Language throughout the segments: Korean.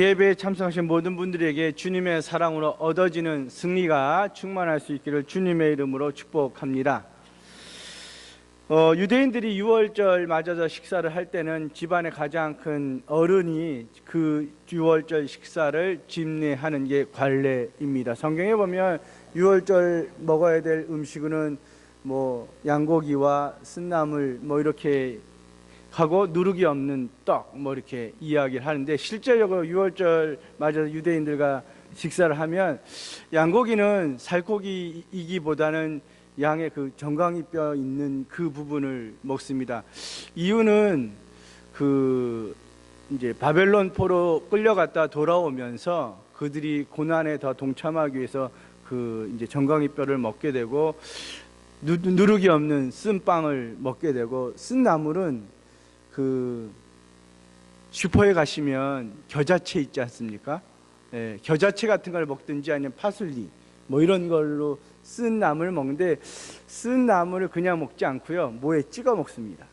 예배에 참석하신 모든 분들에게 주님의 사랑으로 얻어지는 승리가 충만할 수 있기를 주님의 이름으로 축복합니다. 유대인들이 유월절 맞아서 식사를 할 때는 집안의 가장 큰 어른이 그 유월절 식사를 집례하는 게 관례입니다. 성경에 보면 유월절 먹어야 될 음식은 양고기와 쓴나물 이렇게 하고 누룩이 없는 떡 이렇게 이야기를 하는데, 실제적으로 유월절 맞아서 유대인들과 식사를 하면 양고기는 살코기이기보다는 양의 그 정강이 뼈 있는 그 부분을 먹습니다. 이유는 이제 바벨론 포로 끌려갔다 돌아오면서 그들이 고난에 더 동참하기 위해서 이제 정강이 뼈를 먹게 되고, 누룩이 없는 쓴 빵을 먹게 되고, 쓴 나물은 슈퍼에 가시면 겨자채 있지 않습니까? 겨자채 같은 걸 먹든지 아니면 파슬리 이런 걸로 쓴 나물을 먹는데, 쓴 나물을 그냥 먹지 않고요, 뭐에 찍어 먹습니다.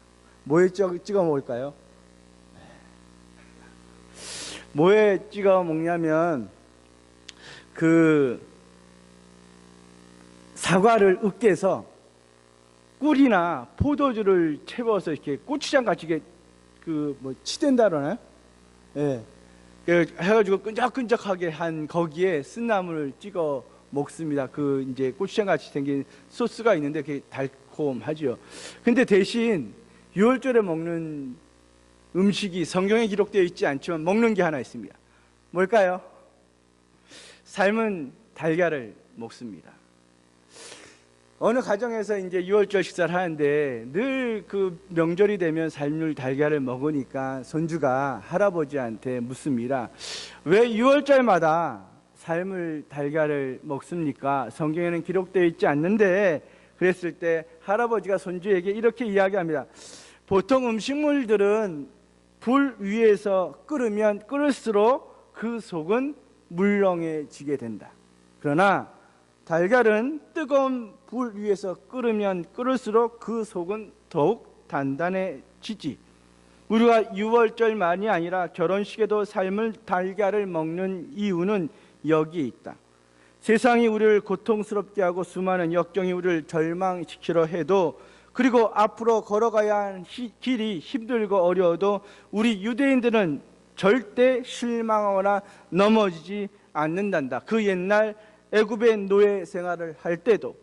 뭐에 찍어 먹을까요? 뭐에 찍어 먹냐면 사과를 으깨서 꿀이나 포도주를 채워서 이렇게 고추장 같이 이렇게 치댄다 그러나요? 해가지고 끈적끈적하게 한 거기에 쓴나물을 찍어 먹습니다. 이제 고추장 같이 생긴 소스가 있는데 그게 달콤하죠. 근데 대신 유월절에 먹는 음식이 성경에 기록되어 있지 않지만 먹는 게 하나 있습니다. 뭘까요? 삶은 달걀을 먹습니다. 어느 가정에서 이제 유월절 식사를 하는데 늘 명절이 되면 삶을 달걀을 먹으니까 손주가 할아버지한테 묻습니다. 왜 유월절마다 삶을 달걀을 먹습니까? 성경에는 기록되어 있지 않는데. 그랬을 때 할아버지가 손주에게 이렇게 이야기합니다. 보통 음식물들은 불 위에서 끓으면 끓을수록 그 속은 물렁해지게 된다. 그러나 달걀은 뜨거운 불 위에서 끓으면 끓을수록 그 속은 더욱 단단해지지. 우리가 유월절만이 아니라 결혼식에도 삶을 달걀을 먹는 이유는 여기에 있다. 세상이 우리를 고통스럽게 하고 수많은 역경이 우리를 절망시키려 해도, 그리고 앞으로 걸어가야 할 길이 힘들고 어려워도 우리 유대인들은 절대 실망하거나 넘어지지 않는단다. 그 옛날 애굽의 노예 생활을 할 때도,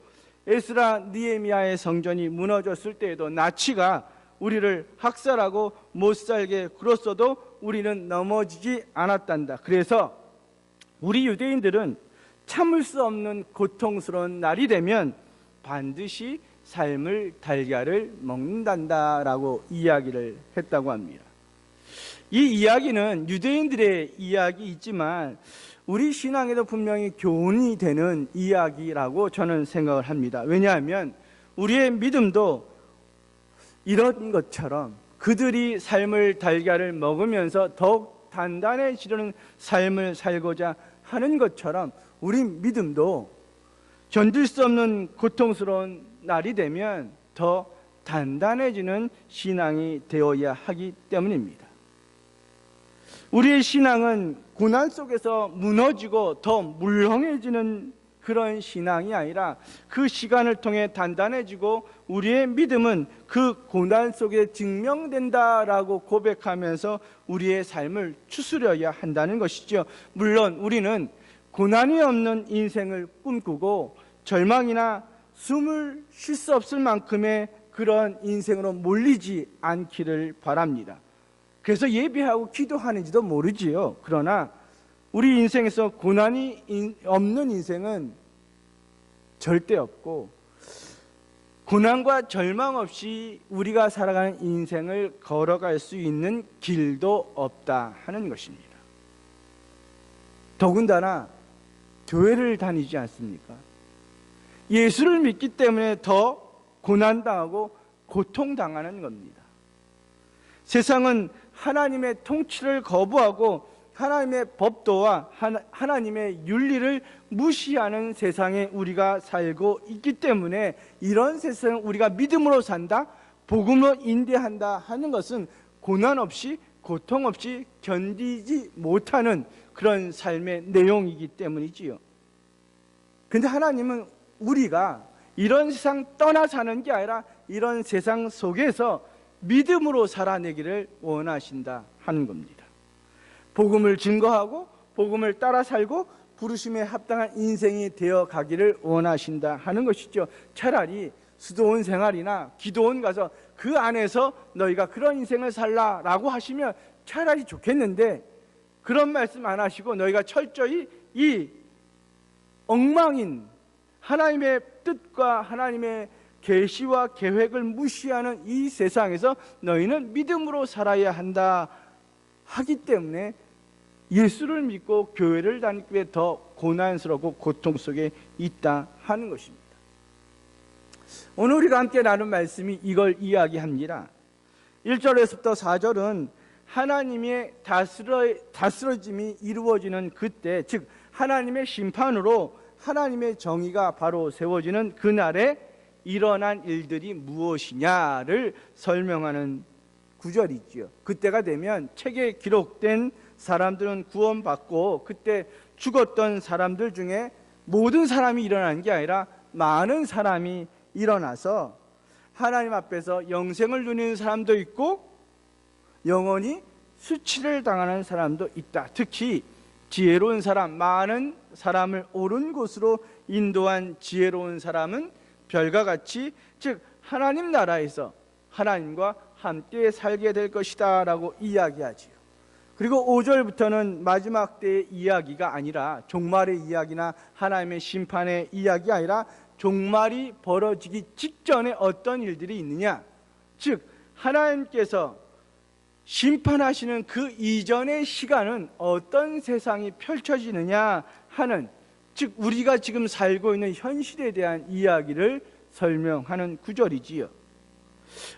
에스라 느헤미야의 성전이 무너졌을 때에도 나치가 우리를 학살하고 못살게 굴었어도 우리는 넘어지지 않았단다. 그래서 우리 유대인들은 참을 수 없는 고통스러운 날이 되면 반드시 삶을 달걀을 먹는단다라고 이야기를 했다고 합니다. 이 이야기는 유대인들의 이야기이지만 우리 신앙에도 분명히 교훈이 되는 이야기라고 저는 생각을 합니다. 왜냐하면 우리의 믿음도 이런 것처럼 그들이 삶을 달걀을 먹으면서 더욱 단단해지려는 삶을 살고자 하는 것처럼 우리 믿음도 견딜 수 없는 고통스러운 날이 되면 더 단단해지는 신앙이 되어야 하기 때문입니다. 우리의 신앙은 고난 속에서 무너지고 더 물렁해지는 그런 신앙이 아니라 그 시간을 통해 단단해지고 우리의 믿음은 그 고난 속에 증명된다라고 고백하면서 우리의 삶을 추스려야 한다는 것이죠. 물론 우리는 고난이 없는 인생을 꿈꾸고 절망이나 숨을 쉴 수 없을 만큼의 그런 인생으로 몰리지 않기를 바랍니다. 그래서 예배하고 기도하는지도 모르지요. 그러나 우리 인생에서 고난이 없는 인생은 절대 없고, 고난과 절망 없이 우리가 살아가는 인생을 걸어갈 수 있는 길도 없다 하는 것입니다. 더군다나 교회를 다니지 않습니까? 예수를 믿기 때문에 더 고난당하고 고통당하는 겁니다. 세상은 하나님의 통치를 거부하고 하나님의 법도와 하나님의 윤리를 무시하는 세상에 우리가 살고 있기 때문에 이런 세상을 우리가 믿음으로 산다, 복음으로 인도한다 하는 것은 고난 없이 고통 없이 견디지 못하는 그런 삶의 내용이기 때문이지요. 근데 하나님은 우리가 이런 세상 떠나 사는 게 아니라 이런 세상 속에서 믿음으로 살아내기를 원하신다 하는 겁니다. 복음을 증거하고 복음을 따라 살고 부르심에 합당한 인생이 되어 가기를 원하신다 하는 것이죠. 차라리 수도원 생활이나 기도원 가서 그 안에서 너희가 그런 인생을 살라라고 하시면 차라리 좋겠는데, 그런 말씀 안 하시고 너희가 철저히 이 엉망인 하나님의 뜻과 하나님의 계시와 계획을 무시하는 이 세상에서 너희는 믿음으로 살아야 한다 하기 때문에 예수를 믿고 교회를 다니기에 더 고난스럽고 고통 속에 있다 하는 것입니다. 오늘 우리가 함께 나눈 말씀이 이걸 이야기합니다. 1절에서부터 4절은 하나님의 다스러짐이 이루어지는 그때, 즉 하나님의 심판으로 하나님의 정의가 바로 세워지는 그날에 일어난 일들이 무엇이냐를 설명하는 구절이지요. 그때가 되면 책에 기록된 사람들은 구원받고, 그때 죽었던 사람들 중에 모든 사람이 일어나는 게 아니라 많은 사람이 일어나서 하나님 앞에서 영생을 누리는 사람도 있고 영원히 수치를 당하는 사람도 있다. 특히 지혜로운 사람, 많은 사람을 옳은 곳으로 인도한 지혜로운 사람은 별과 같이, 즉 하나님 나라에서 하나님과 함께 살게 될 것이다 라고 이야기하지요. 그리고 5절부터는 마지막 때의 이야기가 아니라, 종말의 이야기나 하나님의 심판의 이야기가 아니라 종말이 벌어지기 직전에 어떤 일들이 있느냐, 즉 하나님께서 심판하시는 그 이전의 시간은 어떤 세상이 펼쳐지느냐 하는, 즉 우리가 지금 살고 있는 현실에 대한 이야기를 설명하는 구절이지요.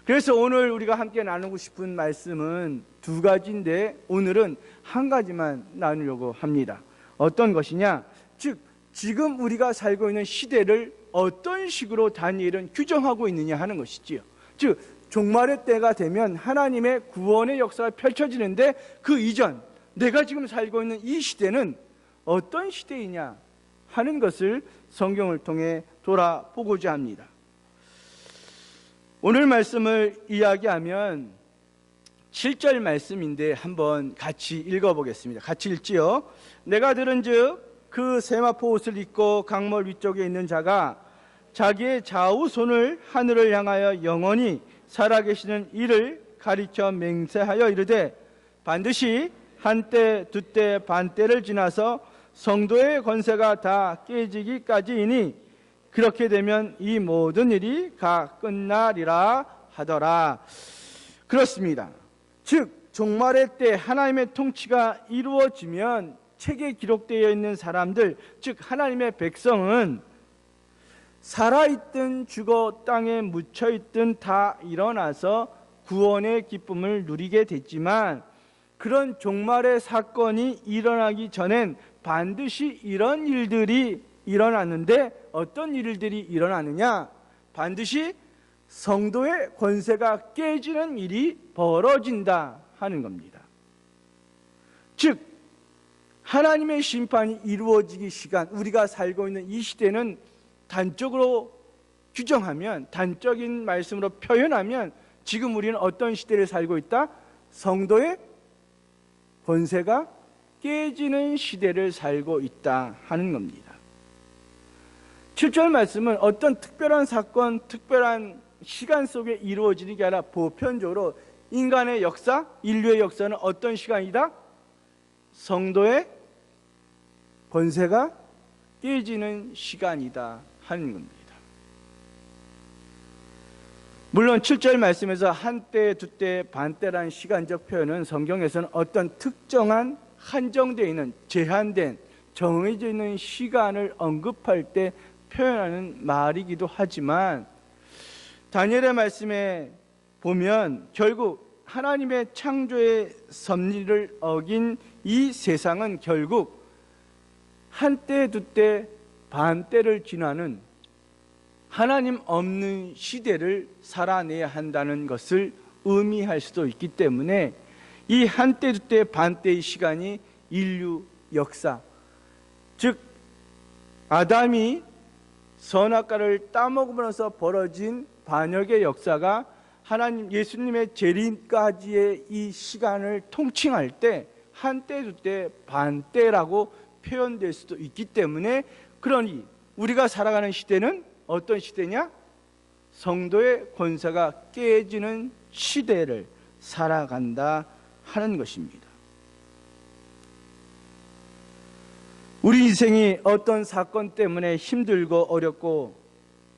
그래서 오늘 우리가 함께 나누고 싶은 말씀은 두 가지인데 오늘은 한 가지만 나누려고 합니다. 어떤 것이냐, 즉 지금 우리가 살고 있는 시대를 어떤 식으로 다니엘은 규정하고 있느냐 하는 것이지요. 즉 종말의 때가 되면 하나님의 구원의 역사가 펼쳐지는데, 그 이전 내가 지금 살고 있는 이 시대는 어떤 시대이냐 하는 것을 성경을 통해 돌아보고자 합니다. 오늘 말씀을 이야기하면 7절 말씀인데 한번 같이 읽어보겠습니다. 같이 읽지요. 내가 들은즉 그 세마포 옷을 입고 강물 위쪽에 있는 자가 자기의 좌우 손을 하늘을 향하여 영원히 살아계시는 이를 가리켜 맹세하여 이르되, 반드시 한때 두때 반때를 지나서 성도의 권세가 다 깨지기까지이니 그렇게 되면 이 모든 일이 다 끝나리라 하더라. 그렇습니다. 즉 종말의 때 하나님의 통치가 이루어지면 책에 기록되어 있는 사람들, 즉 하나님의 백성은 살아있든 죽어 땅에 묻혀있든 다 일어나서 구원의 기쁨을 누리게 됐지만, 그런 종말의 사건이 일어나기 전엔 반드시 이런 일들이 일어났는데, 어떤 일들이 일어나느냐, 반드시 성도의 권세가 깨지는 일이 벌어진다 하는 겁니다. 즉 하나님의 심판이 이루어지기 시간, 우리가 살고 있는 이 시대는 단적으로 규정하면, 단적인 말씀으로 표현하면 지금 우리는 어떤 시대를 살고 있다? 성도의 권세가 깨지는 시대를 살고 있다 하는 겁니다. 7절 말씀은 어떤 특별한 사건, 특별한 시간 속에 이루어지는 게 아니라 보편적으로 인간의 역사, 인류의 역사는 어떤 시간이다? 성도의 권세가 깨지는 시간이다 하는 겁니다. 물론 7절 말씀에서 한때, 두때, 반때라는 시간적 표현은 성경에서는 어떤 특정한 한정되어 있는, 제한된, 정해져 있는 시간을 언급할 때 표현하는 말이기도 하지만, 다니엘의 말씀에 보면 결국 하나님의 창조의 섭리를 어긴 이 세상은 결국 한때, 두때, 반때를 지나는 하나님 없는 시대를 살아내야 한다는 것을 의미할 수도 있기 때문에 이 한때 두때 반때의 시간이 인류 역사, 즉 아담이 선악과를 따먹으면서 벌어진 반역의 역사가 하나님 예수님의 재림까지의 이 시간을 통칭할 때 한때 두때 반때라고 표현될 수도 있기 때문에, 그러니 우리가 살아가는 시대는 어떤 시대냐? 성도의 권세가 깨지는 시대를 살아간다 하는 것입니다. 우리 인생이 어떤 사건 때문에 힘들고 어렵고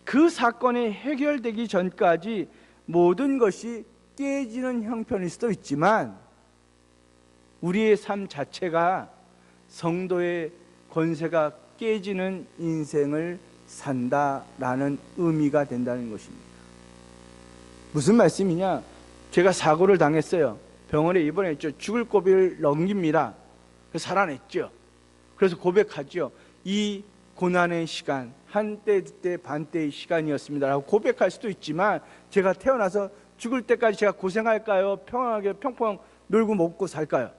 그 사건이 해결되기 전까지 모든 것이 깨지는 형편일 수도 있지만, 우리의 삶 자체가 성도의 권세가 깨지는 인생을 산다라는 의미가 된다는 것입니다. 무슨 말씀이냐? 제가 사고를 당했어요. 병원에 입원했죠. 죽을 고비를 넘깁니다. 그래서 살아냈죠. 그래서 고백하죠. 이 고난의 시간, 한때 두때 반때의 시간이었습니다 라고 고백할 수도 있지만, 제가 태어나서 죽을 때까지 제가 고생할까요? 평안하게 평평 놀고 먹고 살까요?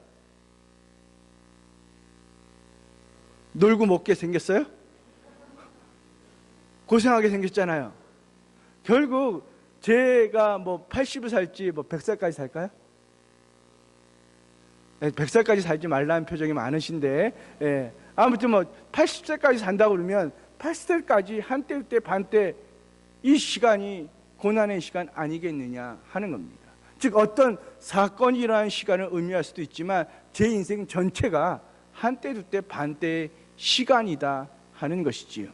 놀고 먹게 생겼어요? 고생하게 생겼잖아요. 결국 제가 뭐 80을 살지 뭐 100살까지 살까요? 100살까지 살지 말라는 표정이 많으신데, 예. 아무튼 뭐 80세까지 산다고 그러면 80세까지 한때 때 반때 이 시간이 고난의 시간 아니겠느냐 하는 겁니다. 즉 어떤 사건이 일어나는 시간을 의미할 수도 있지만 제 인생 전체가 한때 두때 반때의 시간이다 하는 것이지요.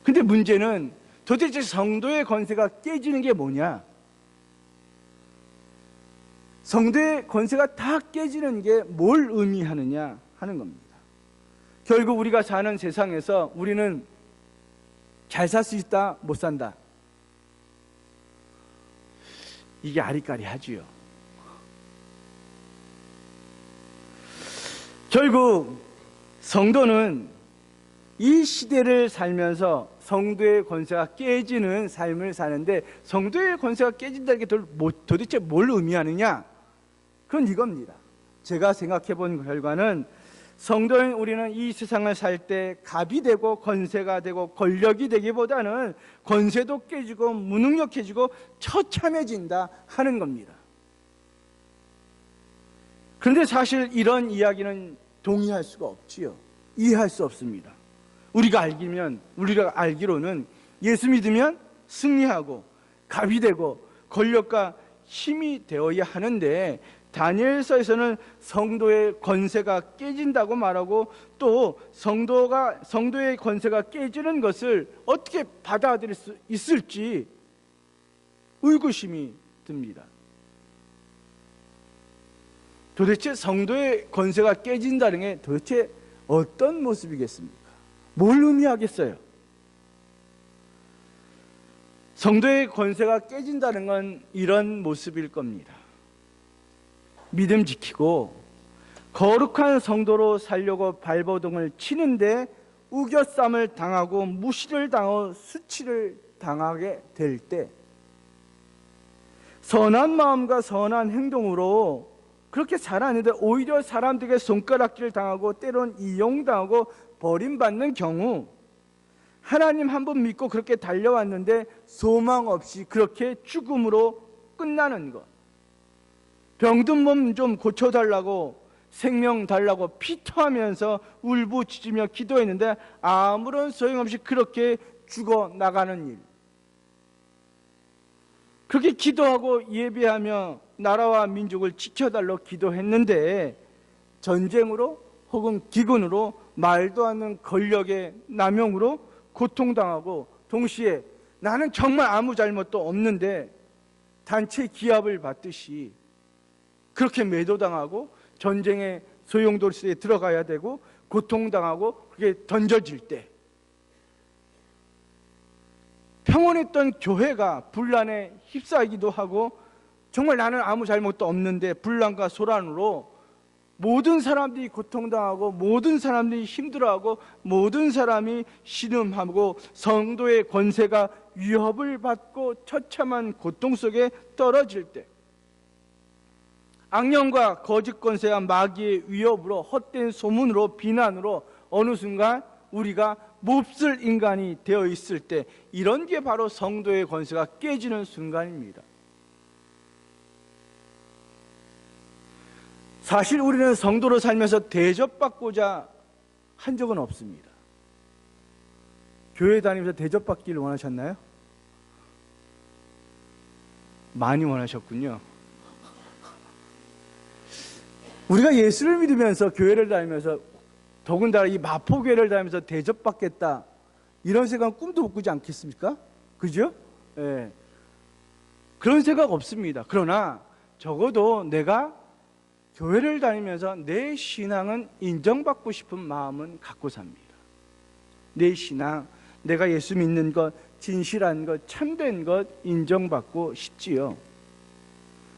근데 문제는 도대체 성도의 권세가 깨지는 게 뭐냐? 성도의 권세가 다 깨지는 게 뭘 의미하느냐 하는 겁니다. 결국 우리가 사는 세상에서 우리는 잘 살 수 있다, 못 산다, 이게 아리까리하지요. 결국 성도는 이 시대를 살면서 성도의 권세가 깨지는 삶을 사는데, 성도의 권세가 깨진다는 게 도대체 뭘 의미하느냐? 그건 이겁니다. 제가 생각해 본 결과는, 성도인 우리는 이 세상을 살 때 갑이 되고 권세가 되고 권력이 되기보다는 권세도 깨지고 무능력해지고 처참해진다 하는 겁니다. 그런데 사실 이런 이야기는 동의할 수가 없지요. 이해할 수 없습니다. 우리가 알기로는 예수 믿으면 승리하고 갑이 되고 권력과 힘이 되어야 하는데, 다니엘서에서는 성도의 권세가 깨진다고 말하고, 또 성도의 권세가 깨지는 것을 어떻게 받아들일 수 있을지 의구심이 듭니다. 도대체 성도의 권세가 깨진다는 게 도대체 어떤 모습이겠습니까? 뭘 의미하겠어요? 성도의 권세가 깨진다는 건 이런 모습일 겁니다. 믿음 지키고 거룩한 성도로 살려고 발버둥을 치는데 우겨쌈을 당하고 무시를 당하고 수치를 당하게 될 때, 선한 마음과 선한 행동으로 그렇게 살았는데 오히려 사람들에게 손가락질을 당하고 때론 이용당하고 버림받는 경우, 하나님 한 분 믿고 그렇게 달려왔는데 소망 없이 그렇게 죽음으로 끝나는 것, 병든 몸 좀 고쳐달라고 생명 달라고 피토하면서 울부짖으며 기도했는데 아무런 소용없이 그렇게 죽어나가는 일, 그렇게 기도하고 예배하며 나라와 민족을 지켜달라고 기도했는데 전쟁으로 혹은 기근으로 말도 않는 권력의 남용으로 고통당하고, 동시에 나는 정말 아무 잘못도 없는데 단체 기합을 받듯이 그렇게 매도당하고 전쟁의 소용돌이에 들어가야 되고 고통당하고 그게 던져질 때, 평온했던 교회가 분란에 휩싸이기도 하고, 정말 나는 아무 잘못도 없는데 분란과 소란으로 모든 사람들이 고통당하고 모든 사람들이 힘들어하고 모든 사람이 신음하고 성도의 권세가 위협을 받고 처참한 고통 속에 떨어질 때, 악령과 거짓 권세와 마귀의 위협으로 헛된 소문으로 비난으로 어느 순간 우리가 몹쓸 인간이 되어 있을 때, 이런 게 바로 성도의 권세가 깨지는 순간입니다. 사실 우리는 성도로 살면서 대접받고자 한 적은 없습니다. 교회 다니면서 대접받기를 원하셨나요? 많이 원하셨군요. 우리가 예수를 믿으면서 교회를 다니면서, 더군다나 이 마포교회를 다니면서 대접받겠다, 이런 생각은 꿈도 못 꾸지 않겠습니까? 그죠? 예. 그런 생각 없습니다. 그러나 적어도 내가 교회를 다니면서 내 신앙은 인정받고 싶은 마음은 갖고 삽니다. 내 신앙, 내가 예수 믿는 것, 진실한 것, 참된 것 인정받고 싶지요.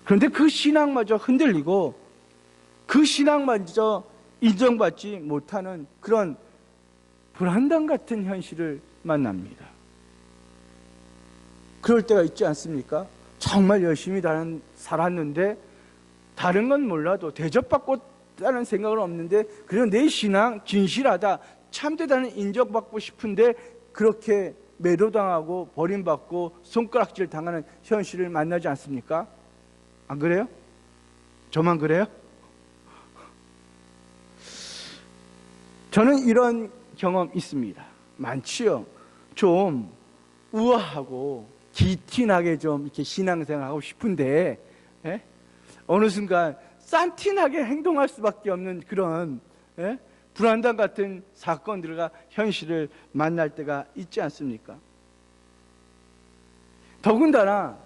그런데 그 신앙마저 흔들리고 그 신앙마저 인정받지 못하는 그런 불안감 같은 현실을 만납니다. 그럴 때가 있지 않습니까? 정말 열심히 살았는데, 다른 건 몰라도 대접받고 다는 생각은 없는데, 그냥 내 신앙 진실하다, 참되다는 인정받고 싶은데 그렇게 매도당하고 버림받고 손가락질 당하는 현실을 만나지 않습니까? 안 그래요? 저만 그래요? 저는 이런 경험 있습니다. 많지요. 좀 우아하고 기티나게 좀 이렇게 신앙생활하고 싶은데, 예? 어느 순간 싼티나게 행동할 수밖에 없는 그런, 예? 불안감 같은 사건들과 현실을 만날 때가 있지 않습니까? 더군다나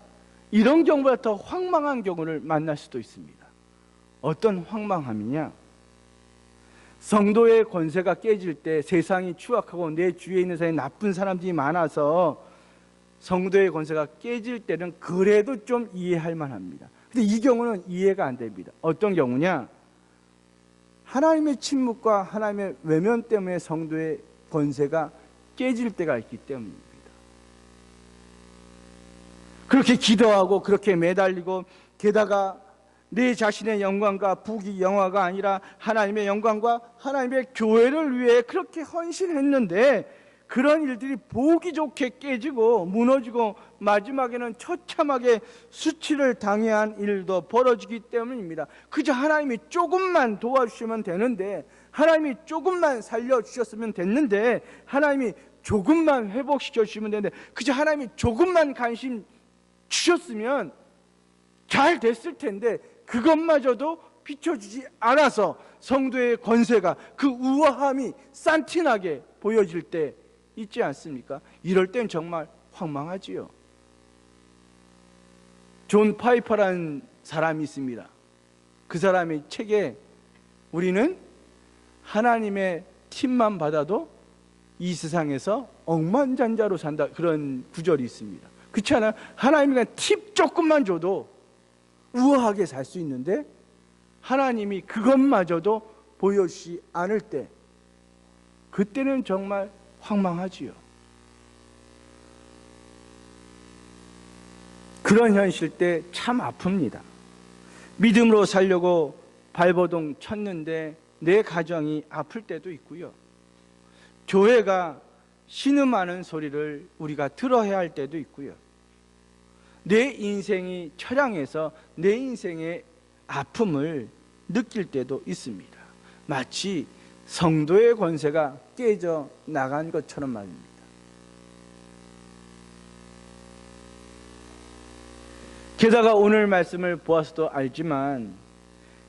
이런 경우보다 더 황망한 경우를 만날 수도 있습니다. 어떤 황망함이냐? 성도의 권세가 깨질 때 세상이 추악하고 내 주위에 있는 사람이 나쁜 사람들이 많아서 성도의 권세가 깨질 때는 그래도 좀 이해할 만합니다. 근데 이 경우는 이해가 안 됩니다. 어떤 경우냐? 하나님의 침묵과 하나님의 외면 때문에 성도의 권세가 깨질 때가 있기 때문입니다. 그렇게 기도하고 그렇게 매달리고, 게다가 내 자신의 영광과 부귀 영화가 아니라 하나님의 영광과 하나님의 교회를 위해 그렇게 헌신했는데, 그런 일들이 보기 좋게 깨지고 무너지고 마지막에는 처참하게 수치를 당해야 한 일도 벌어지기 때문입니다. 그저 하나님이 조금만 도와주시면 되는데, 하나님이 조금만 살려주셨으면 됐는데, 하나님이 조금만 회복시켜 주시면 되는데, 그저 하나님이 조금만 관심 주셨으면 잘 됐을 텐데, 그것마저도 비춰주지 않아서 성도의 권세가, 그 우아함이 싼티나게 보여질 때 있지 않습니까? 이럴 땐 정말 황망하지요. 존 파이퍼라는 사람이 있습니다. 그 사람의 책에 우리는 하나님의 팁만 받아도 이 세상에서 억만장자로 산다, 그런 구절이 있습니다. 그렇지 않아요? 하나님이 그냥 팁 조금만 줘도 우아하게 살 수 있는데, 하나님이 그것마저도 보여주지 않을 때, 그때는 정말 황망하지요. 그런 현실 때 참 아픕니다. 믿음으로 살려고 발버둥 쳤는데 내 가정이 아플 때도 있고요. 교회가 신음하는 소리를 우리가 들어야 할 때도 있고요. 내 인생이 처량해서 내 인생의 아픔을 느낄 때도 있습니다. 마치 성도의 권세가 깨져 나간 것처럼 말입니다. 게다가 오늘 말씀을 보아서도 알지만,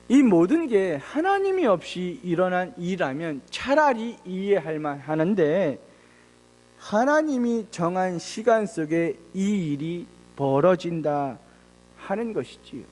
이 모든 게 하나님이 없이 일어난 일이라면 차라리 이해할 만하는데, 하나님이 정한 시간 속에 이 일이 벌어진다 하는 것이지요.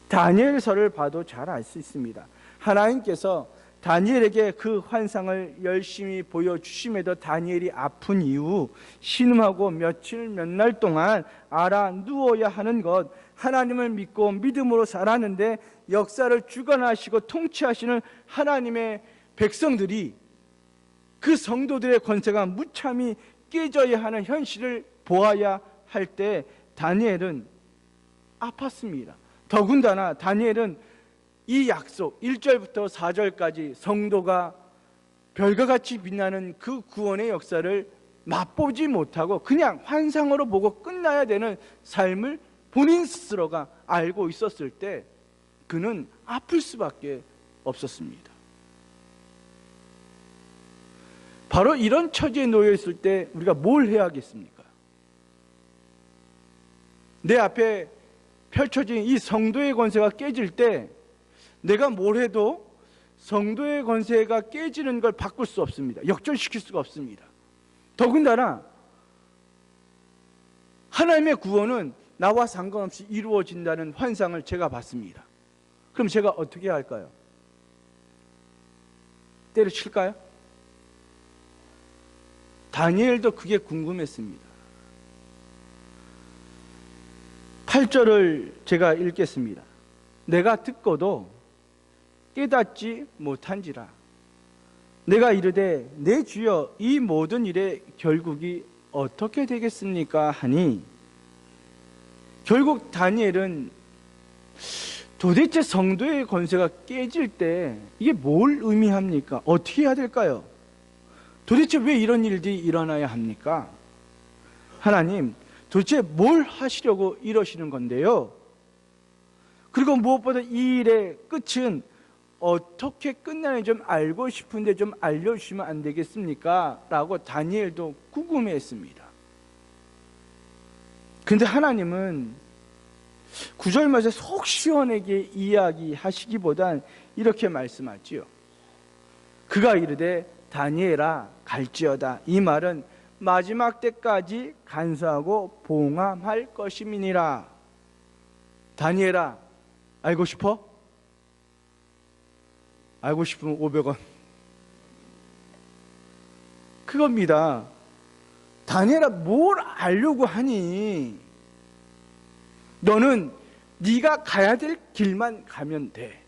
다니엘서를 봐도 잘 알 수 있습니다. 하나님께서 다니엘에게 그 환상을 열심히 보여주심에도 다니엘이 아픈 이후 신음하고 며칠 몇 날 동안 알아 누워야 하는 것, 하나님을 믿고 믿음으로 살았는데 역사를 주관하시고 통치하시는 하나님의 백성들이, 그 성도들의 권세가 무참히 깨져야 하는 현실을 보아야 할 때 다니엘은 아팠습니다. 더군다나 다니엘은 이 약속 1절부터 4절까지 성도가 별과 같이 빛나는 그 구원의 역사를 맛보지 못하고 그냥 환상으로 보고 끝나야 되는 삶을 본인 스스로가 알고 있었을 때 그는 아플 수밖에 없었습니다. 바로 이런 처지에 놓여 있을 때 우리가 뭘 해야 하겠습니까? 내 앞에 펼쳐진 이 성도의 권세가 깨질 때 내가 뭘 해도 성도의 권세가 깨지는 걸 바꿀 수 없습니다. 역전시킬 수가 없습니다. 더군다나 하나님의 구원은 나와 상관없이 이루어진다는 환상을 제가 봤습니다. 그럼 제가 어떻게 할까요? 때려칠까요? 다니엘도 그게 궁금했습니다. 8절을 제가 읽겠습니다. 내가 듣고도 깨닫지 못한지라. 내가 이르되 내 주여 이 모든 일의 결국이 어떻게 되겠습니까? 하니 결국 다니엘은 도대체 성도의 권세가 깨질 때 이게 뭘 의미합니까? 어떻게 해야 될까요? 도대체 왜 이런 일들이 일어나야 합니까? 하나님, 도대체 뭘 하시려고 이러시는 건데요? 그리고 무엇보다 이 일의 끝은 어떻게 끝나는지 좀 알고 싶은데 좀 알려주시면 안 되겠습니까? 라고 다니엘도 궁금해했습니다. 그런데 하나님은 9절 말에 속 시원하게 이야기하시기보단 이렇게 말씀하지요. 그가 이르되 다니엘아 갈지어다. 이 말은 마지막 때까지 간수하고 봉함할 것임이니라. 다니엘아, 알고 싶어? 알고 싶으면 500원. 그겁니다. 다니엘아, 뭘 알려고 하니? 너는 네가 가야 될 길만 가면 돼.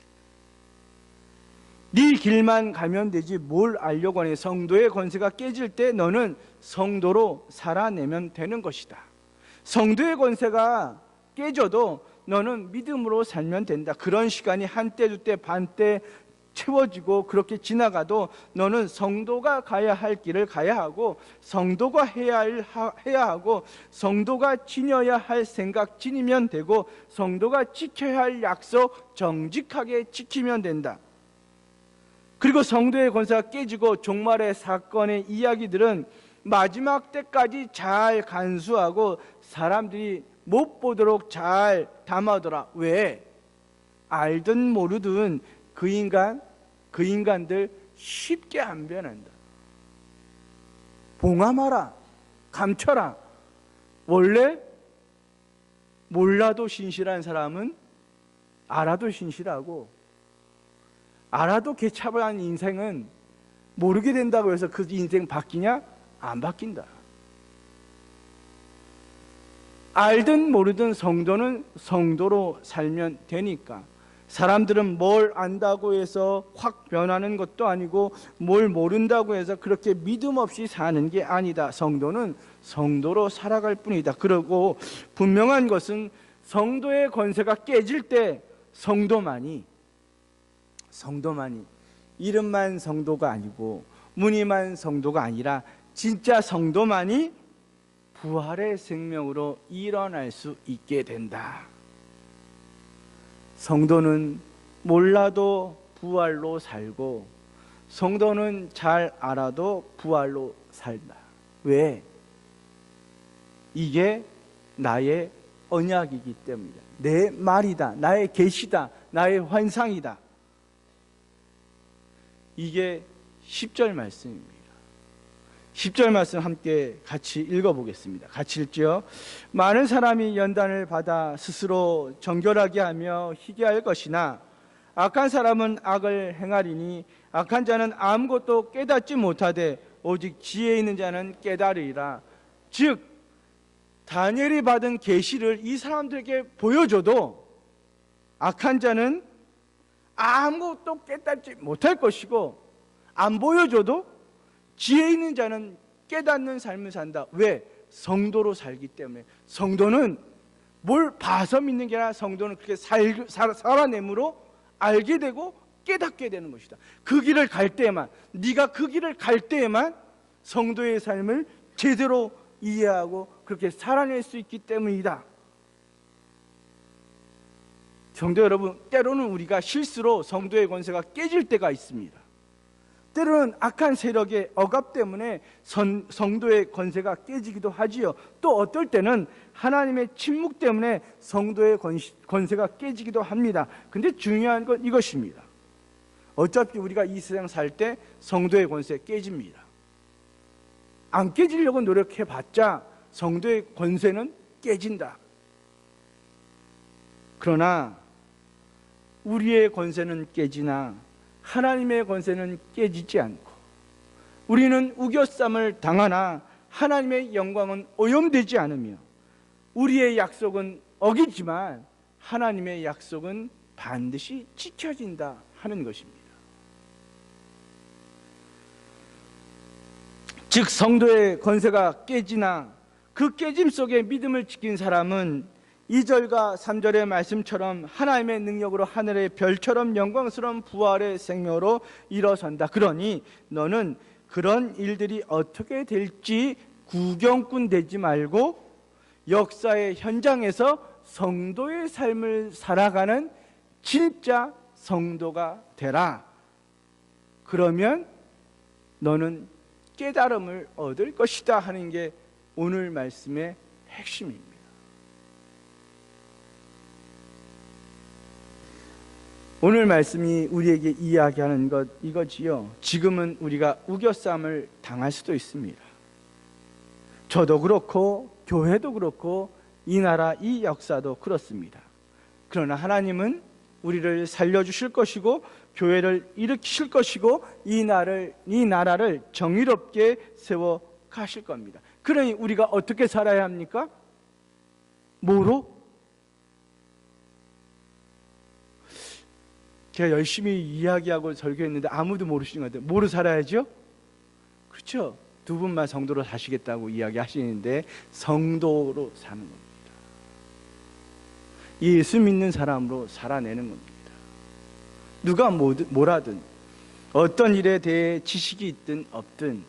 네 길만 가면 되지 뭘 알려고 하니? 성도의 권세가 깨질 때 너는 성도로 살아내면 되는 것이다. 성도의 권세가 깨져도 너는 믿음으로 살면 된다. 그런 시간이 한때 두때 반때 채워지고 그렇게 지나가도 너는 성도가 가야 할 길을 가야 하고 성도가 해야 하고 성도가 지녀야 할 생각 지니면 되고 성도가 지켜야 할 약속 정직하게 지키면 된다. 그리고 성도의 권세가 깨지고 종말의 사건의 이야기들은 마지막 때까지 잘 간수하고 사람들이 못 보도록 잘 담아둬라. 왜? 알든 모르든 그 인간들 쉽게 안 변한다. 봉함하라. 감춰라. 원래 몰라도 신실한 사람은 알아도 신실하고 알아도 개차반한 인생은 모르게 된다고 해서 그 인생 바뀌냐? 안 바뀐다. 알든 모르든 성도는 성도로 살면 되니까. 사람들은 뭘 안다고 해서 확 변하는 것도 아니고 뭘 모른다고 해서 그렇게 믿음 없이 사는 게 아니다. 성도는 성도로 살아갈 뿐이다. 그리고 분명한 것은 성도의 권세가 깨질 때 성도만이 이름만 성도가 아니고 무늬만 성도가 아니라 진짜 성도만이 부활의 생명으로 일어날 수 있게 된다. 성도는 몰라도 부활로 살고 성도는 잘 알아도 부활로 살다. 왜? 이게 나의 언약이기 때문이다. 내 말이다. 나의 계시다. 나의 환상이다. 이게 10절 말씀입니다. 10절 말씀 함께 같이 읽어보겠습니다. 같이 읽죠. 많은 사람이 연단을 받아 스스로 정결하게 하며 희게 할 것이나 악한 사람은 악을 행하리니 악한 자는 아무것도 깨닫지 못하되 오직 지혜 있는 자는 깨달으리라. 즉 다니엘이 받은 계시를 이 사람들에게 보여줘도 악한 자는 아무것도 깨닫지 못할 것이고 안 보여줘도 지혜 있는 자는 깨닫는 삶을 산다. 왜? 성도로 살기 때문에. 성도는 뭘 봐서 믿는 게 아니라 성도는 그렇게 살아내므로 알게 되고 깨닫게 되는 것이다. 그 길을 갈 때에만, 네가 그 길을 갈 때에만 성도의 삶을 제대로 이해하고 그렇게 살아낼 수 있기 때문이다. 성도 여러분, 때로는 우리가 실수로 성도의 권세가 깨질 때가 있습니다. 때로는 악한 세력의 억압 때문에 성도의 권세가 깨지기도 하지요. 또 어떨 때는 하나님의 침묵 때문에 성도의 권세가 깨지기도 합니다. 근데 중요한 건 이것입니다. 어차피 우리가 이 세상 살 때 성도의 권세 깨집니다. 안 깨지려고 노력해봤자 성도의 권세는 깨진다. 그러나 우리의 권세는 깨지나 하나님의 권세는 깨지지 않고, 우리는 우겨쌈을 당하나 하나님의 영광은 오염되지 않으며, 우리의 약속은 어기지만 하나님의 약속은 반드시 지켜진다 하는 것입니다. 즉 성도의 권세가 깨지나 그 깨짐 속에 믿음을 지킨 사람은 2절과 3절의 말씀처럼 하나님의 능력으로 하늘의 별처럼 영광스러운 부활의 생명으로 일어선다. 그러니 너는 그런 일들이 어떻게 될지 구경꾼 되지 말고 역사의 현장에서 성도의 삶을 살아가는 진짜 성도가 되라. 그러면 너는 깨달음을 얻을 것이다 하는 게 오늘 말씀의 핵심입니다. 오늘 말씀이 우리에게 이야기하는 것 이거지요. 지금은 우리가 우겨쌈을 당할 수도 있습니다. 저도 그렇고 교회도 그렇고 이 나라 이 역사도 그렇습니다. 그러나 하나님은 우리를 살려주실 것이고 교회를 일으키실 것이고 이 나라를 정의롭게 세워 가실 겁니다. 그러니 우리가 어떻게 살아야 합니까? 뭐로? 제가 열심히 이야기하고 설교했는데 아무도 모르시는 것 같아요. 뭐로 살아야죠? 그렇죠? 두 분만 성도로 사시겠다고 이야기하시는데 성도로 사는 겁니다. 예수 믿는 사람으로 살아내는 겁니다. 누가 뭐라든 어떤 일에 대해 지식이 있든 없든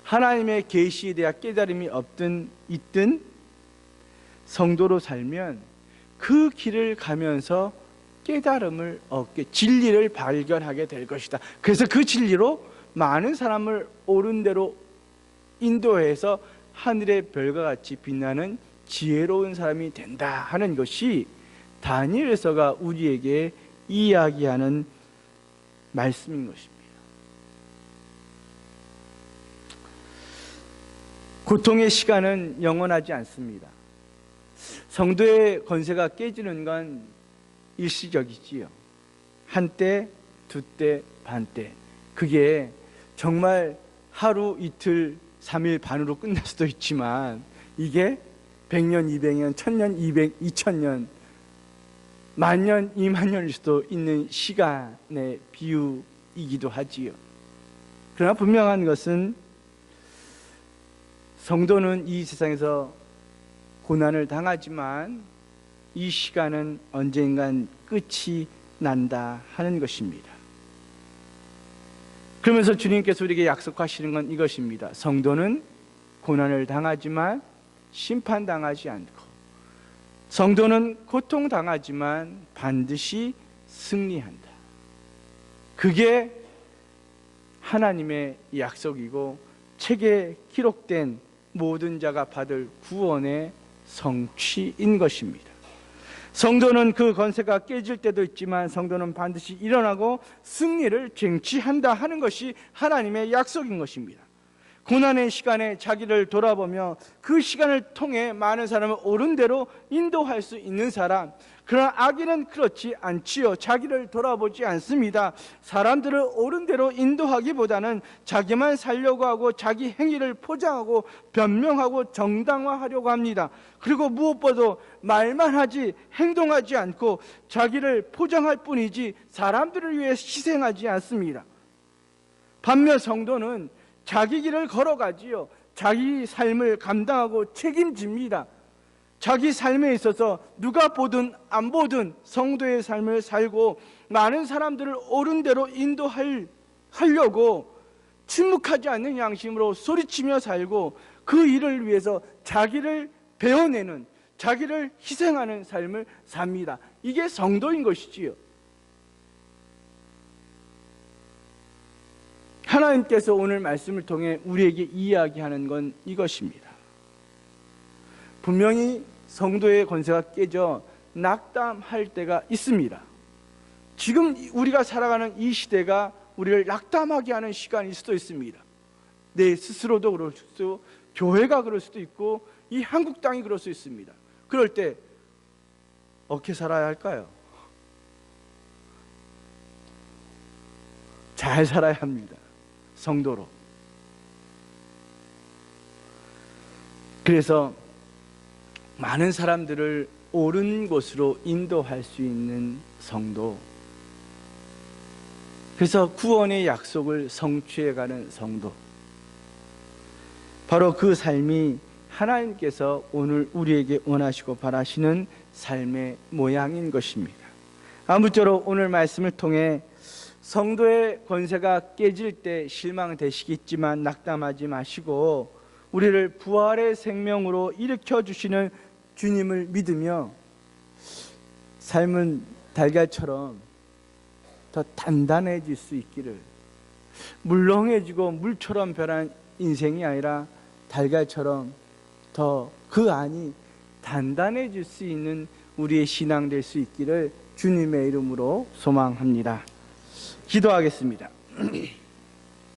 하나님의 계시에 대한 깨달음이 없든 있든 성도로 살면 그 길을 가면서 깨달음을 얻게, 진리를 발견하게 될 것이다. 그래서 그 진리로 많은 사람을 옳은 대로 인도해서 하늘의 별과 같이 빛나는 지혜로운 사람이 된다 하는 것이 다니엘서가 우리에게 이야기하는 말씀인 것입니다. 고통의 시간은 영원하지 않습니다. 성도의 권세가 깨지는 건 일시적이지요. 한때, 두때, 반때. 그게 정말 하루, 이틀, 3일 반으로 끝날 수도 있지만 이게 100년, 200년, 1000년, 2000년, 만년, 2만년일 수도 있는 시간의 비유이기도 하지요. 그러나 분명한 것은 성도는 이 세상에서 고난을 당하지만 이 시간은 언젠간 끝이 난다 하는 것입니다. 그러면서 주님께서 우리에게 약속하시는 건 이것입니다. 성도는 고난을 당하지만 심판당하지 않고, 성도는 고통당하지만 반드시 승리한다. 그게 하나님의 약속이고 책에 기록된 모든 자가 받을 구원의 성취인 것입니다. 성도는 그 권세가 깨질 때도 있지만 성도는 반드시 일어나고 승리를 쟁취한다 하는 것이 하나님의 약속인 것입니다. 고난의 시간에 자기를 돌아보며 그 시간을 통해 많은 사람을 옳은 대로 인도할 수 있는 사람, 그러나 악인은 그렇지 않지요. 자기를 돌아보지 않습니다. 사람들을 옳은 대로 인도하기보다는 자기만 살려고 하고 자기 행위를 포장하고 변명하고 정당화하려고 합니다. 그리고 무엇보다 말만 하지 행동하지 않고 자기를 포장할 뿐이지 사람들을 위해 희생하지 않습니다. 반면 성도는 자기 길을 걸어가지요. 자기 삶을 감당하고 책임집니다. 자기 삶에 있어서 누가 보든 안 보든 성도의 삶을 살고 많은 사람들을 옳은 대로 인도하려고 침묵하지 않는 양심으로 소리치며 살고 그 일을 위해서 자기를 베어내는, 자기를 희생하는 삶을 삽니다. 이게 성도인 것이지요. 하나님께서 오늘 말씀을 통해 우리에게 이야기하는 건 이것입니다. 분명히 성도의 권세가 깨져 낙담할 때가 있습니다. 지금 우리가 살아가는 이 시대가 우리를 낙담하게 하는 시간일 수도 있습니다. 내 스스로도 그럴 수도, 교회가 그럴 수도 있고 이 한국 땅이 그럴 수 있습니다. 그럴 때 어떻게 살아야 할까요? 잘 살아야 합니다. 성도로. 그래서 많은 사람들을 옳은 곳으로 인도할 수 있는 성도, 그래서 구원의 약속을 성취해가는 성도, 바로 그 삶이 하나님께서 오늘 우리에게 원하시고 바라시는 삶의 모양인 것입니다. 아무쪼록 오늘 말씀을 통해 성도의 권세가 깨질 때 실망되시겠지만 낙담하지 마시고 우리를 부활의 생명으로 일으켜 주시는 주님을 믿으며 삶은 달걀처럼 더 단단해질 수 있기를, 물렁해지고 물처럼 변한 인생이 아니라 달걀처럼 더 그 안이 단단해질 수 있는 우리의 신앙 될 수 있기를 주님의 이름으로 소망합니다. 기도하겠습니다.